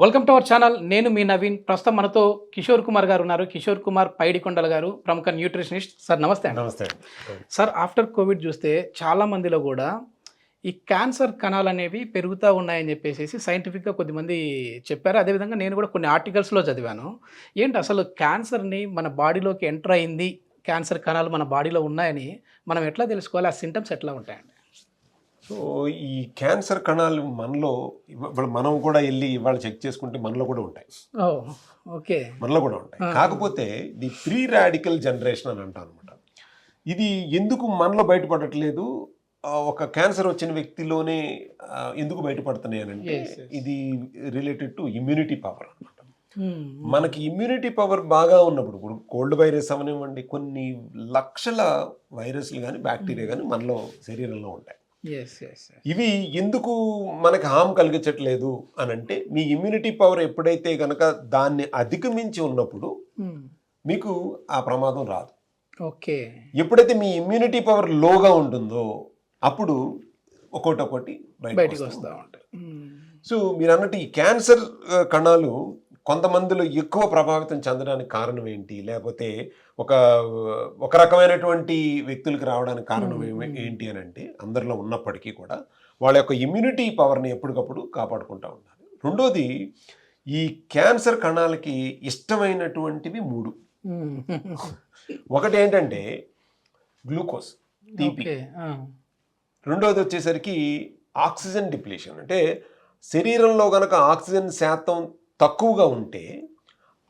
Welcome to our channel. నేను మీ నవీన్. ప్రస్తుతం మనతో కిషోర్ కుమార్ గారు ఉన్నారు. కిషోర్ కుమార్ పైడికొండల గారు, ప్రముఖ న్యూట్రిషనిస్ట్. సార్ నమస్తే అండి. నమస్తే. సార్, ఆఫ్టర్ కోవిడ్ చూస్తే చాలా మందిలో కూడా ఈ క్యాన్సర్ కణాలు అనేవి పెరుగుతూ ఉన్నాయని చెప్పేసి సైంటిఫిక్గా కొద్దిమంది చెప్పారు. అదేవిధంగా నేను కూడా కొన్ని ఆర్టికల్స్లో చదివాను. ఏంటి అసలు క్యాన్సర్ని మన బాడీలోకి ఎంటర్ అయింది, క్యాన్సర్ కణాలు మన బాడీలో ఉన్నాయని మనం ఎట్లా తెలుసుకోవాలి? ఆ సింటమ్స్ ఎట్లా ఉంటాయండి? సో ఈ క్యాన్సర్ కణాలు మనలో ఇవాళ మనం కూడా వెళ్ళి ఇవాళ చెక్ చేసుకుంటే మనలో కూడా ఉంటాయి. ఓకే, మనలో కూడా ఉంటాయి. కాకపోతే ది ప్రీ రాడికల్ జనరేషన్ అని అంటాం అనమాట. ఇది ఎందుకు మనలో బయటపడట్లేదు, ఒక క్యాన్సర్ వచ్చిన వ్యక్తిలోనే ఎందుకు బయటపడుతున్నాయి అని అంటే ఇది రిలేటెడ్ టు ఇమ్యూనిటీ పవర్ అనమాట. మనకి ఇమ్యూనిటీ పవర్ బాగా ఉన్నప్పుడు, ఇప్పుడు కోల్డ్ వైరస్ అవనివ్వండి, కొన్ని లక్షల వైరస్లు కానీ బ్యాక్టీరియా కానీ మనలో శరీరంలో ఉంటాయి. ఇవి ఎందుకు మనకి హామ్ కలిగించట్లేదు అని అంటే, మీ ఇమ్యూనిటీ పవర్ ఎప్పుడైతే కనుక దాన్ని అధిగమించి ఉన్నప్పుడు మీకు ఆ ప్రమాదం రాదు. ఓకే. ఎప్పుడైతే మీ ఇమ్యూనిటీ పవర్ లోగా ఉంటుందో అప్పుడు ఒక్కొక్కటి బయటకు వస్తూ ఉంటాయి. సో మీరు అన్నట్టు ఈ క్యాన్సర్ కణాలు కొంతమందిలో ఎక్కువ ప్రభావితం చెందడానికి కారణం ఏంటి, లేకపోతే ఒక రకమైనటువంటి వ్యక్తులకు రావడానికి కారణం ఏంటి అని అంటే, అందరిలో ఉన్నప్పటికీ కూడా వాళ్ళ యొక్క ఇమ్యూనిటీ పవర్ని ఎప్పటికప్పుడు కాపాడుకుంటూ ఉండాలి. రెండోది, ఈ క్యాన్సర్ కణాలకి ఇష్టమైనటువంటివి 3. ఒకటి ఏంటంటే గ్లూకోజ్, తీపి. రెండోది వచ్చేసరికి ఆక్సిజన్ డిప్లీషన్, అంటే శరీరంలో కనుక ఆక్సిజన్ శాతం తక్కువగా ఉంటే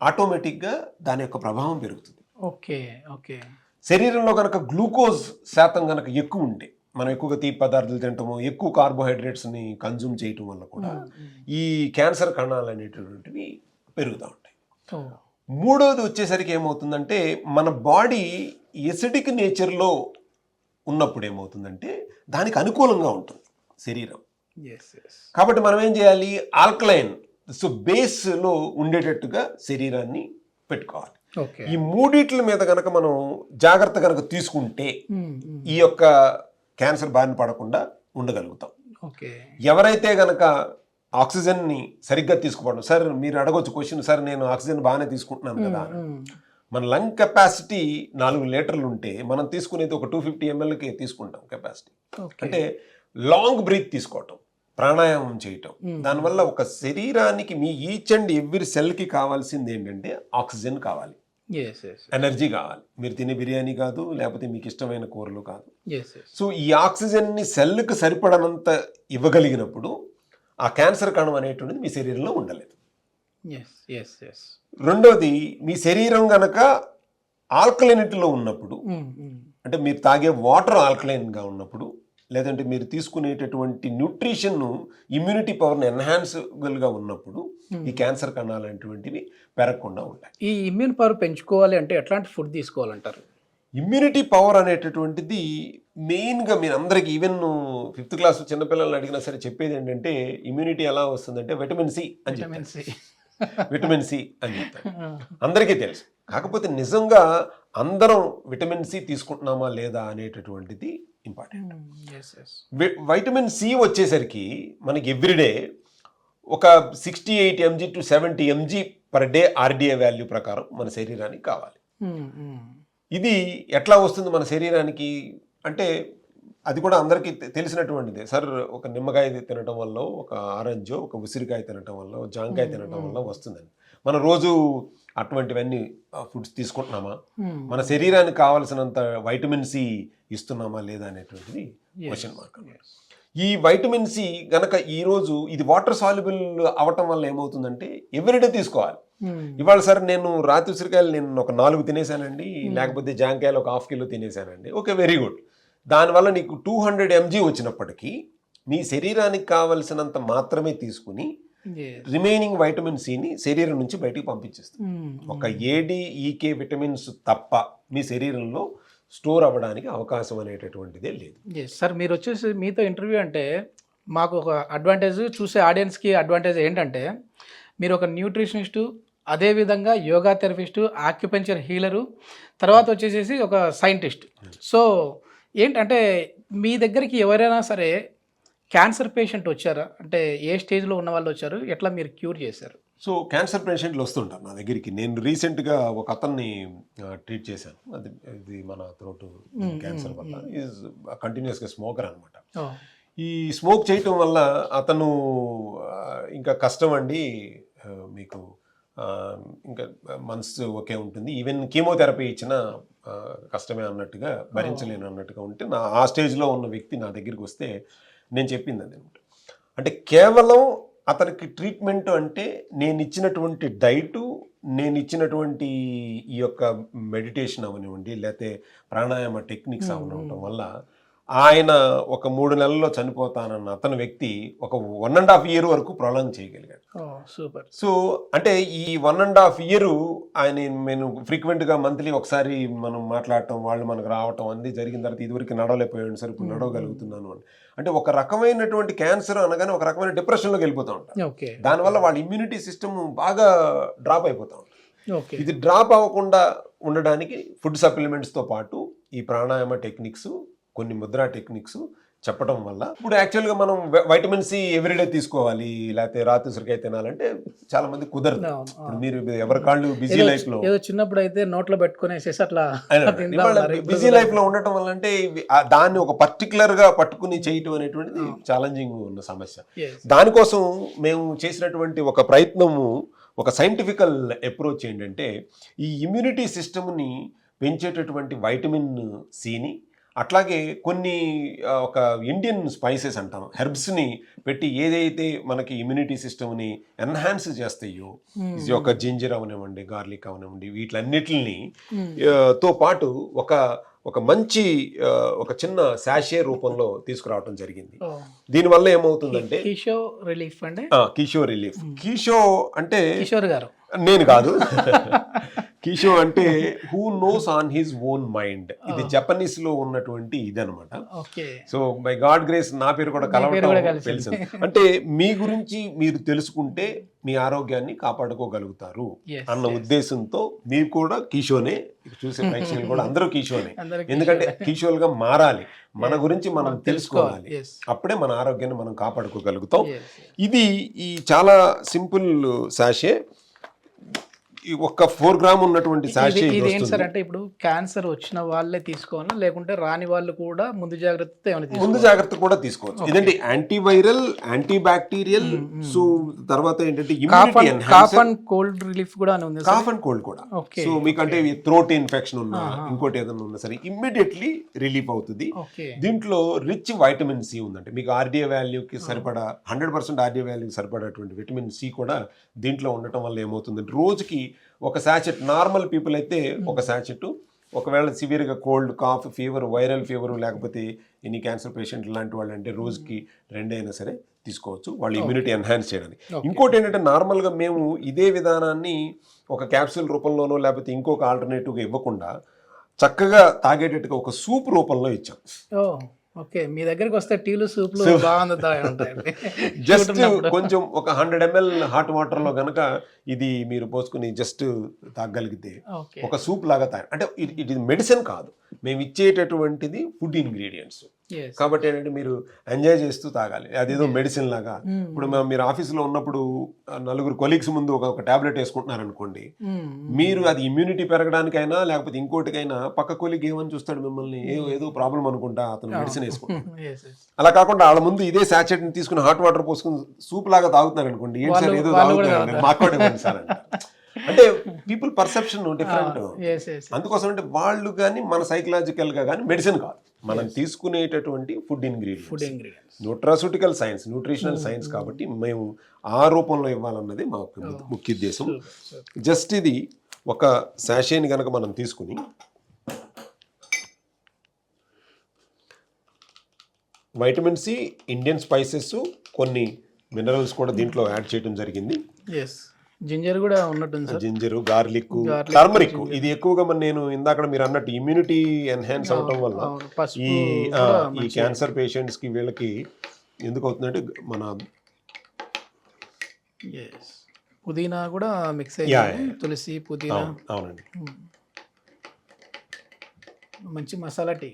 ఆటోమేటిక్గా దాని యొక్క ప్రభావం పెరుగుతుంది. Okay okay. శరీరంలో కనుక గ్లూకోజ్ శాతం కనుక ఎక్కువ ఉంటే, మనం ఎక్కువగా తీపి పదార్థాలు తినటము, ఎక్కువ కార్బోహైడ్రేట్స్ని కన్జ్యూమ్ చేయటం వల్ల కూడా ఈ క్యాన్సర్ కణాలు అనేటటువంటివి పెరుగుతూ ఉంటాయి. మూడోది వచ్చేసరికి ఏమవుతుందంటే, మన బాడీ ఎసిడిక్ నేచర్లో ఉన్నప్పుడు ఏమవుతుందంటే దానికి అనుకూలంగా ఉంటుంది శరీరం. కాబట్టి మనం ఏం చేయాలి, ఆల్కలైన్, సో బేస్లో ఉండేటట్టుగా శరీరాన్ని పెట్టుకోవాలి. ఈ మూడిట్ల మీద కనుక మనం జాగ్రత్త కనుక తీసుకుంటే ఈ యొక్క క్యాన్సర్ బారిన పడకుండా ఉండగలుగుతాం. ఎవరైతే కనుక ఆక్సిజన్ని సరిగ్గా తీసుకోవడం, సార్ మీరు అడగొచ్చు క్వశ్చన్, సార్ నేను ఆక్సిజన్ బాగానే తీసుకుంటున్నాను కదా. మన లంగ్ కెపాసిటీ 4 లీటర్లు ఉంటే మనం తీసుకునేది ఒక 250 mlకి తీసుకుంటాం కెపాసిటీ. అంటే లాంగ్ బ్రీత్ తీసుకోవటం, ప్రాణాయామం చేయటం, దానివల్ల ఒక శరీరానికి మీ ఈచ్ అండ్ ఎవ్రీ సెల్కి కావాల్సింది ఏంటంటే ఆక్సిజన్ కావాలి, ఎనర్జీ కావాలి. మీరు తినే బిర్యానీ కాదు, లేకపోతే మీకు ఇష్టమైన కూరలు కాదు. సో ఈ ఆక్సిజన్ని సెల్కి సరిపడనంత ఇవ్వగలిగినప్పుడు ఆ క్యాన్సర్ కణం అనేటువంటిది మీ శరీరంలో ఉండలేదు. రెండోది, మీ శరీరం గనక ఆల్కలైనిటీలో ఉన్నప్పుడు, అంటే మీరు తాగే వాటర్ ఆల్కలైన్గా ఉన్నప్పుడు, లేదంటే మీరు తీసుకునేటటువంటి న్యూట్రిషన్ ఇమ్యూనిటీ పవర్ని ఎన్హాన్స్బుల్గా ఉన్నప్పుడు ఈ క్యాన్సర్ కణాలు అనేటువంటివి పెరగకుండా ఉంటాయి. ఈ ఇమ్యూన్ పవర్ పెంచుకోవాలి అంటే ఎట్లాంటి ఫుడ్ తీసుకోవాలంటారు? ఇమ్యూనిటీ పవర్ అనేటటువంటిది మెయిన్గా మీరు అందరికి, ఈవెన్ 5th క్లాస్ చిన్నపిల్లల్ని అడిగినా సరే చెప్పేది ఏంటంటే, ఇమ్యూనిటీ ఎలా వస్తుందంటే విటమిన్ సి అని చెప్తారు. విటమిన్ సి అని చెప్తారు, అందరికీ తెలుసు. కాకపోతే నిజంగా అందరం విటమిన్ సి తీసుకుంటున్నామా లేదా అనేటటువంటిది ఇంపార్టెంట్. వైటమిన్ సి వచ్చేసరికి మనకి ఎవ్రీడే ఒక 68 mg to 70 mg per day RDA value ప్రకారం మన శరీరానికి కావాలి. ఇది ఎట్లా వస్తుంది మన శరీరానికి అంటే, అది కూడా అందరికీ తెలిసినటువంటిదే. సార్, ఒక నిమ్మకాయ తినటం వల్ల, ఒక ఆరెంజ్, ఒక ఉసిరికాయ తినటం వల్ల, జాంకాయ తినటం వల్ల వస్తుందని. మన రోజు అటువంటివన్నీ ఫుడ్స్ తీసుకుంటున్నామా, మన శరీరానికి కావాల్సినంత వైటమిన్ సి ఇస్తున్నామా లేదా అనేటువంటిది క్వశ్చన్ మార్క్. ఈ వైటమిన్ సి గనక ఈరోజు ఇది వాటర్ సాల్యుబుల్ అవటం వల్ల ఏమవుతుందంటే ఎవ్రీడే తీసుకోవాలి. ఇవాళ సార్ నేను రాత్రి ఉసిరికాయలు నేను ఒక 4 తినేసానండి, లేకపోతే జాంకాయలు ఒక 1/2 కిలో తినేసానండి, ఓకే, వెరీ గుడ్. దానివల్ల నీకు 200 mg వచ్చినప్పటికీ మీ శరీరానికి కావలసినంత మాత్రమే తీసుకుని రిమైనింగ్ వైటమిన్ సిని శరీరం నుంచి బయటికి పంపించేస్తుంది. ఒక ఏడిఈకే విటమిన్స్ తప్ప మీ శరీరంలో స్టోర్ అవ్వడానికి అవకాశం అనేటటువంటిదే లేదు. సార్, మీరు వచ్చేసి మీతో ఇంటర్వ్యూ అంటే మాకు ఒక అడ్వాంటేజ్, చూసే ఆడియన్స్కి అడ్వాంటేజ్ ఏంటంటే, మీరు ఒక న్యూట్రిషనిస్టు, అదేవిధంగా యోగా థెరపిస్టు, ఆక్యుపెంచర్ హీలరు, తర్వాత వచ్చేసేసి ఒక సైంటిస్ట్. సో ఏంటంటే మీ దగ్గరికి ఎవరైనా సరే క్యాన్సర్ పేషెంట్ వచ్చారా? అంటే ఏ స్టేజ్లో ఉన్న వాళ్ళు వచ్చారు, ఎట్లా మీరు క్యూర్ చేశారు? సో క్యాన్సర్ పేషెంట్లు వస్తుంటారు నా దగ్గరికి. నేను రీసెంట్గా ఒక అతన్ని ట్రీట్ చేశాను. ఇది మన త్రోట్ క్యాన్సర్ వల్ల ఈజ్ కంటిన్యూస్గా స్మోకర్ అనమాట. ఈ స్మోక్ చేయటం వల్ల అతను ఇంకా కష్టం అండి, మీకు ఇంకా మనసు ఒకే ఉంటుంది, ఈవెన్ కీమోథెరపీ ఇచ్చిన కష్టమే అన్నట్టుగా, భరించలేను అన్నట్టుగా ఉంటే ఆ స్టేజ్లో ఉన్న వ్యక్తి నా దగ్గరికి వస్తే నేను చెప్పింది అది అనమాట. అంటే కేవలం అతనికి ట్రీట్మెంట్ అంటే నేను ఇచ్చినటువంటి డైటు, నేను ఇచ్చినటువంటి ఈ యొక్క మెడిటేషన్ అవనివ్వండి, లేకపోతే ప్రాణాయామ టెక్నిక్స్ అవనవటం వల్ల ఆయన ఒక 3 నెలల్లో చనిపోతానన్న అతని వ్యక్తి ఒక 1.5 year వరకు ప్రొలాంగ్ చేయగలిగాడు. సూపర్. సో అంటే ఈ 1.5 year ఆయన నేను ఫ్రీక్వెంట్గా మంత్లీ ఒకసారి మనం మాట్లాడటం, వాళ్ళు మనకు రావటం అన్నీ జరిగిన తర్వాత ఇదివరకు నడవలేకపోయాడు సార్, ఇప్పుడు నడవగలుగుతున్నాను అని. అంటే ఒక రకమైనటువంటి క్యాన్సర్ అనగానే ఒక రకమైన డిప్రెషన్లోకి వెళ్ళిపోతూ ఉంటారు. దానివల్ల వాళ్ళ ఇమ్యూనిటీ సిస్టమ్ బాగా డ్రాప్ అయిపోతూ ఉంటుంది. ఇది డ్రాప్ అవ్వకుండా ఉండడానికి ఫుడ్ సప్లిమెంట్స్తో పాటు ఈ ప్రాణాయామ టెక్నిక్స్, కొన్ని ముద్రా టెక్నిక్స్ చెప్పడం వల్ల ఇప్పుడు యాక్చువల్గా మనం వైటమిన్ సి ఎవ్రీడే తీసుకోవాలి, లేకపోతే రాత్రి ఉసిరికాయ తినాలంటే చాలా మంది కుదరదు. ఇప్పుడు మీరు ఎవరి కాళ్ళు బిజీ లైఫ్ లో, చిన్నప్పుడు అయితే నోట్లో పెట్టుకునేసేసి అట్లా బిజీ లైఫ్ లో ఉండటం వల్ల అంటే దాన్ని ఒక పర్టికులర్ గా పట్టుకుని చేయటం అనేటువంటిది ఛాలెంజింగ్ ఉన్న సమస్య. దానికోసం మేము చేసినటువంటి ఒక ప్రయత్నము, ఒక సైంటిఫికల్ అప్రోచ్ ఏంటంటే ఈ ఇమ్యూనిటీ సిస్టమ్ని పెంచేటటువంటి వైటమిన్ సిని, అట్లాగే కొన్ని ఒక ఇండియన్ స్పైసెస్ అంటాం, హెర్బ్స్ని పెట్టి ఏదైతే మనకి ఇమ్యూనిటీ సిస్టమ్ని ఎన్హాన్స్ చేస్తాయో, ఇది ఒక జింజర్ అవనివ్వండి, గార్లిక్ అవనివ్వండి, వీటిలన్నిటిని తో పాటు ఒక మంచి ఒక చిన్న శాషే రూపంలో తీసుకురావడం జరిగింది. దీనివల్ల ఏమవుతుందంటే కిషోర్ రిలీఫ్. కిషో అంటే కిషోర్ గారు, నేను కాదు. కిషో అంటే who knows on his own mind. ఇది జపనీస్ లో ఉన్నటువంటి ఇది అనమాట. సో బై గాడ్ గ్రేస్ నా పేరు కూడా కలవటం తెలుసు. అంటే మీ గురించి మీరు తెలుసుకుంటే మీ ఆరోగ్యాన్ని కాపాడుకోగలుగుతారు అన్న ఉద్దేశంతో మీరు కూడా కిషోనే చూసే ప్రేక్షకులు కూడా అందరూ కిషోనే. ఎందుకంటే కిషోర్ గా మారాలి, మన గురించి మనం తెలుసుకోవాలి, అప్పుడే మన ఆరోగ్యాన్ని మనం కాపాడుకోగలుగుతాం. ఇది ఈ చాలా సింపుల్ సాషే, ఒక 4 గ్రామ్ ఉన్నటువంటి సాషే. ఇది ఏంటి సార్ అంటే ఇప్పుడు క్యాన్సర్ వచ్చిన వాళ్ళే తీసుకోవాలా, లేకుంటే రాని వాళ్ళు కూడా ముందు జాగ్రత్త కూడా తీసుకోవచ్చు. ఇదంటే యాంటీవైరల్, యాంటీ బ్యాక్టీరియల్. సో తర్వాత ఏంటంటే immunity enhancer, cough and cold relief కూడా ఉంది. కాఫ్ అండ్ కోల్డ్ కూడా. సో మీకంటే థ్రోట్ ఇన్ఫెక్షన్ ఉన్నా, ఇంకోటి ఏదైనా ఉన్నా సరే ఇమ్మీడియట్లీ రిలీఫ్ అవుతుంది. దీంట్లో రిచ్ వైటమిన్ సి ఉందంటే మీకు ఆర్డీఏ వాల్యూకి సరిపడా 100% ఆర్డీఏ వాల్యూకి సరిపడేటువంటి విటమిన్ సి కూడా దీంట్లో ఉండటం వల్ల ఏమవుతుందంటే రోజుకి ఒక శాచెట్, నార్మల్ పీపుల్ అయితే ఒక శాచెట్, ఒకవేళ సివియర్గా cold, cough, fever, viral fever, లేకపోతే ఎనీ క్యాన్సర్ పేషెంట్ లాంటి వాళ్ళు అంటే రోజుకి 2 అయినా సరే తీసుకోవచ్చు, వాళ్ళ ఇమ్యూనిటీ ఎన్హాన్స్ చేయడానికి. ఇంకోటి ఏంటంటే నార్మల్గా మేము ఇదే విధానాన్ని ఒక క్యాప్సూల్ రూపంలోనో లేకపోతే ఇంకొక ఆల్టర్నేటివ్గా ఇవ్వకుండా చక్కగా తాగేటట్టుగా ఒక సూప్ రూపంలో ఇచ్చాం. ఓకే, మీ దగ్గరికి వస్తే టీలు, సూప్లు జస్ట్ కొంచెం ఒక 100 ml హాట్ వాటర్ లో గనక ఇది మీరు పోసుకుని జస్ట్ తాగలిగితే ఒక సూప్ లాగా తాగి, అంటే ఇది మెడిసిన్ కాదు, మేము ఇచ్చేటటువంటిది ఫుడ్ ఇంగ్రీడియంట్స్. కాబట్టి ఏంటంటే మీరు ఎంజాయ్ చేస్తూ తాగాలి, అదేదో మెడిసిన్ లాగా. ఇప్పుడు మీరు ఆఫీస్లో ఉన్నప్పుడు 4 కొలీగ్స్ ముందు ఒక టాబ్లెట్ వేసుకుంటున్నారు అనుకోండి, మీరు అది ఇమ్యూనిటీ పెరగడానికైనా లేకపోతే ఇంకోటికైనా పక్క కొలీగ్ ఏమని చూస్తాడు మిమ్మల్ని, ఏదో ప్రాబ్లం అనుకుంటా అతను మెడిసిన్ వేసుకుంటాడు. అలా కాకుండా వాళ్ళ ముందు ఇదే శాచెట్ ని తీసుకుని హాట్ వాటర్ పోసుకుని సూప్ లాగా తాగుతున్నారు అనుకోండి, ఏంటి సార్ ఏదో తాగుతున్నారు మాట్లాడేవాళ్ళు సార్ అంటే పీపుల్ పర్సెప్షన్ డిఫరెంట్. అందుకోసం అంటే వాళ్ళు కానీ మన సైకలాజికల్ గా కానీ మెడిసిన్ కాదు, మనం తీసుకునేటటువంటి food ingredients, nutraceutical science, nutritional science. కాబట్టి మేము ఆ రూపంలో ఇవ్వాలన్నది మా ముఖ్య ఉద్దేశం. జస్ట్ ఇది ఒక శాషేని కనుక మనం తీసుకుని వైటమిన్ సి, ఇండియన్ స్పైసెస్, కొన్ని మినరల్స్ కూడా దీంట్లో యాడ్ చేయడం జరిగింది. జింజర్ కూడా ఉన్నట్టుంది సార్. Ginger, garlic, turmeric. ఇది ఎక్కువగా నేను ఇందాక మీరు అన్నట్టు ఇమ్యూనిటీ ఎన్హాన్స్ అవటం వల్ల ఈ క్యాన్సర్ పేషెంట్స్ కి వీళ్ళకి ఎందుకు అవుతుందంటే మన పుదీనా కూడా మిక్స్ అయ్యింది, తులసి, పుదీనా. అవునండి, మంచి మసాలా టీ.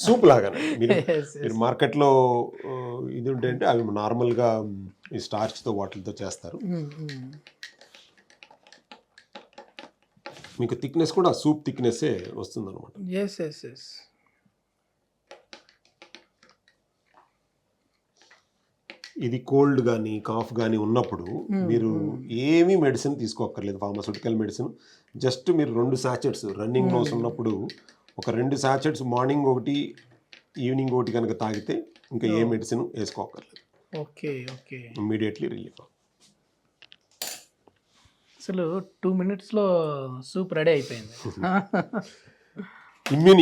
సూప్ లాగానే మీరు Yes, yes. మీరు మార్కెట్లో ఇది ఉంటే అంటే అవి నార్మల్గా ఈ స్టార్చ్తో వాటితో చేస్తారు. మీకు థిక్నెస్ కూడా సూప్ థిక్నెస్సే వస్తుంది అనమాట. Yes yes yes. ఇది కోల్డ్ కానీ కాఫ్ కానీ ఉన్నప్పుడు మీరు ఏమీ మెడిసిన్ తీసుకోక్కర్లేదు, ఫార్మాస్యూటికల్ మెడిసిన్. జస్ట్ మీరు 2 సాచెట్స్ రన్నింగ్ నోస్ ఉన్నప్పుడు ఒక 2 సాచెట్స్ మార్నింగ్ ఒకటి ఈవినింగ్ ఒకటి కనుక తాగితే ఇంకా ఏ మెడిసిన్ వేసుకోక్కర్లేదు. Okay okay. Immediately relief. అసలు 2 minutesలో సూప్ రెడీ అయిపోయింది.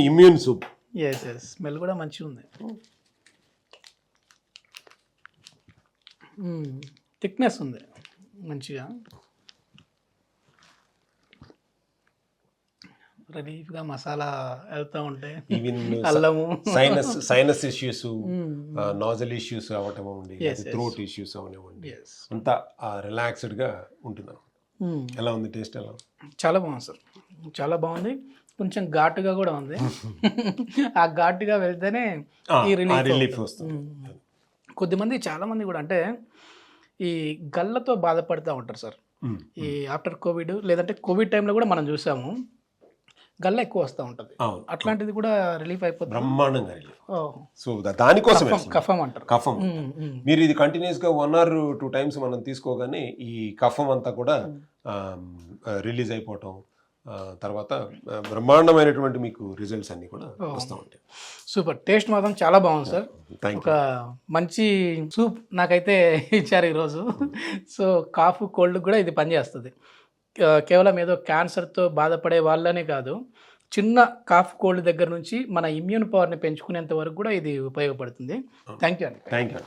Immune soup. Yes yes. Smell కూడా మంచిగా ఉంది. థిక్నెస్ ఉంది మంచిగా, రిలీఫ్గా మసాలా వెళ్తూ ఉంటే ఈవెన్ అల్లము సైనస్ ఇష్యూస్, నాజల్ ఇష్యూస్ అవ్వటమండి, థ్రోట్ ఇష్యూస్ అవనివ్వండి, అంతా రిలాక్స్డ్గా ఉంటుంది. ఎలా ఉంది టేస్ట్? ఎలా? చాలా బాగుంది సార్, చాలా బాగుంది. కొంచెం ఘాటుగా కూడా ఉంది. ఆ ఘాటుగా వెళ్తేనే ఈ రిలీఫ్ వస్తుంది. కొద్దిమంది చాలామంది కూడా అంటే ఈ గల్లతో బాధపడుతూ ఉంటారు సార్. ఈ ఆఫ్టర్ కోవిడ్ లేదంటే కోవిడ్ టైంలో కూడా మనం చూసాము గల్ల ఎక్కువ వస్తూ ఉంటుంది. అట్లాంటిది కూడా రిలీఫ్ అయిపోతుంది బ్రహ్మాండంగా రిలీఫ్. సో దానికోసం కఫం అంటారు. కఫం మీరు ఇది కంటిన్యూస్గా 1 or 2 times మనం తీసుకోగానే ఈ కఫం అంతా కూడా రిలీజ్ అయిపోవటం, తర్వాత బ్రహ్మాండమైనటువంటి మీకు రిజల్ట్స్ అన్నీ కూడా వస్తూ ఉంటాయి. సూపర్. టేస్ట్ మాత్రం చాలా బాగుంది సార్. ఒక మంచి సూప్ నాకైతే ఇచ్చారు ఈరోజు. సో కాఫ్ కోల్డ్ కూడా ఇది పనిచేస్తుంది. కేవలం ఏదో క్యాన్సర్తో బాధపడే వాళ్ళనే కాదు, చిన్న కాఫ్ కోల్డ్ దగ్గర నుంచి మన ఇమ్యూన్ పవర్ని పెంచుకునేంత వరకు కూడా ఇది ఉపయోగపడుతుంది. థ్యాంక్ యూ అండి. Thank you.